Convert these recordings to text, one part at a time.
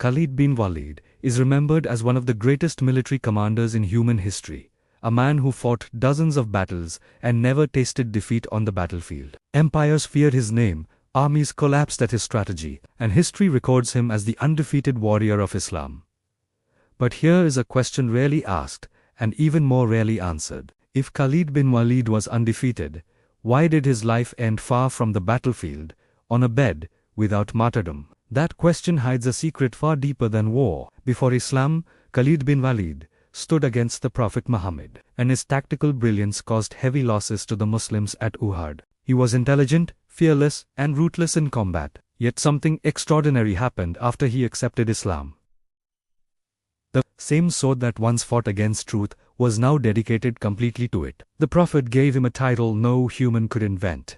Khalid bin Walid is remembered as one of the greatest military commanders in human history, a man who fought dozens of battles and never tasted defeat on the battlefield. Empires feared his name, armies collapsed at his strategy, and history records him as the undefeated warrior of Islam. But here is a question rarely asked, and even more rarely answered. If Khalid bin Walid was undefeated, why did his life end far from the battlefield, on a bed, without martyrdom? That question hides a secret far deeper than war. Before Islam, Khalid bin Walid stood against the Prophet Muhammad, and his tactical brilliance caused heavy losses to the Muslims at Uhud. He was intelligent, fearless, and ruthless in combat, yet something extraordinary happened after he accepted Islam. The same sword that once fought against truth was now dedicated completely to it. The Prophet gave him a title no human could invent: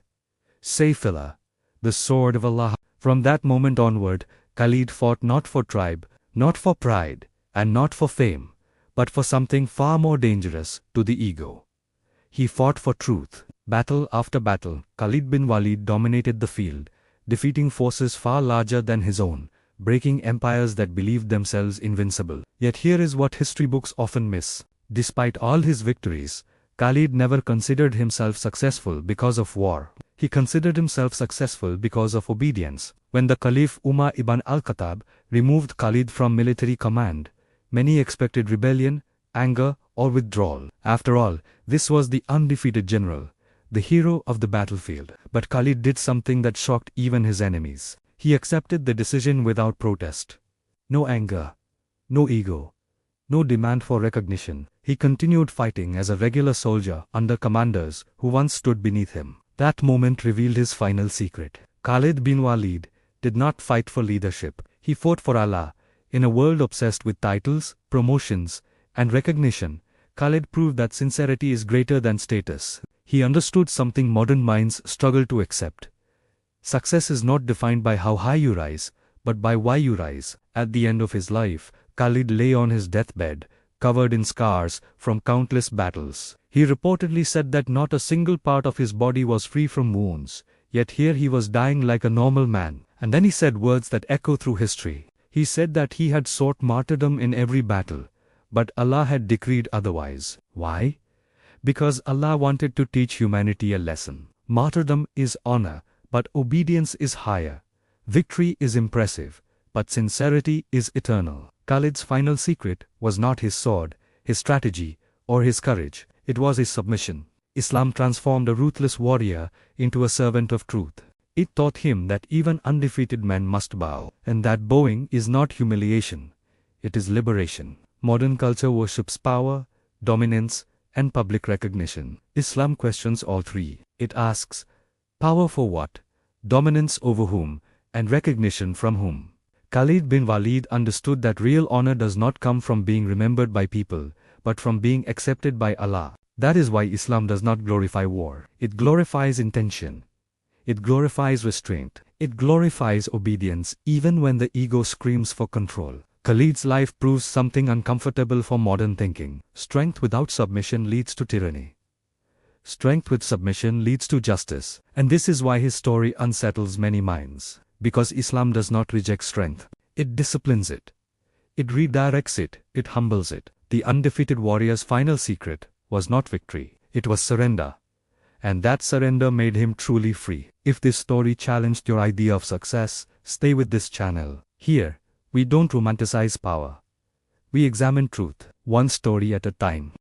Sayfullah, the sword of Allah. From that moment onward, Khalid fought not for tribe, not for pride, and not for fame, but for something far more dangerous to the ego. He fought for truth. Battle after battle, Khalid bin Walid dominated the field, defeating forces far larger than his own, breaking empires that believed themselves invincible. Yet here is what history books often miss. Despite all his victories, Khalid never considered himself successful because of war. He considered himself successful because of obedience. When the Caliph Umar ibn al-Khattab removed Khalid from military command, many expected rebellion, anger, or withdrawal. After all, this was the undefeated general, the hero of the battlefield. But Khalid did something that shocked even his enemies. He accepted the decision without protest. No anger, no ego, no demand for recognition. He continued fighting as a regular soldier under commanders who once stood beneath him. That moment revealed his final secret. Khalid bin Walid did not fight for leadership. He fought for Allah. In a world obsessed with titles, promotions, and recognition, Khalid proved that sincerity is greater than status. He understood something modern minds struggle to accept. Success is not defined by how high you rise, but by why you rise. At the end of his life, Khalid lay on his deathbed, covered in scars from countless battles. He reportedly said that not a single part of his body was free from wounds, yet here he was dying like a normal man. And then he said words that echo through history. He said that he had sought martyrdom in every battle, but Allah had decreed otherwise. Why? Because Allah wanted to teach humanity a lesson. Martyrdom is honor, but obedience is higher. Victory is impressive, but sincerity is eternal. Khalid's final secret was not his sword, his strategy, or his courage. It was his submission. Islam transformed a ruthless warrior into a servant of truth. It taught him that even undefeated men must bow, and that bowing is not humiliation, it is liberation. Modern culture worships power, dominance, and public recognition. Islam questions all three. It asks, power for what? Dominance over whom? And recognition from whom? Khalid bin Walid understood that real honor does not come from being remembered by people, but from being accepted by Allah. That is why Islam does not glorify war. It glorifies intention. It glorifies restraint. It glorifies obedience even when the ego screams for control. Khalid's life proves something uncomfortable for modern thinking. Strength without submission leads to tyranny. Strength with submission leads to justice. And this is why his story unsettles many minds. Because Islam does not reject strength. It disciplines it. It redirects it. It humbles it. The undefeated warrior's final secret was not victory. It was surrender. And that surrender made him truly free. If this story challenged your idea of success, stay with this channel. Here, we don't romanticize power. We examine truth, one story at a time.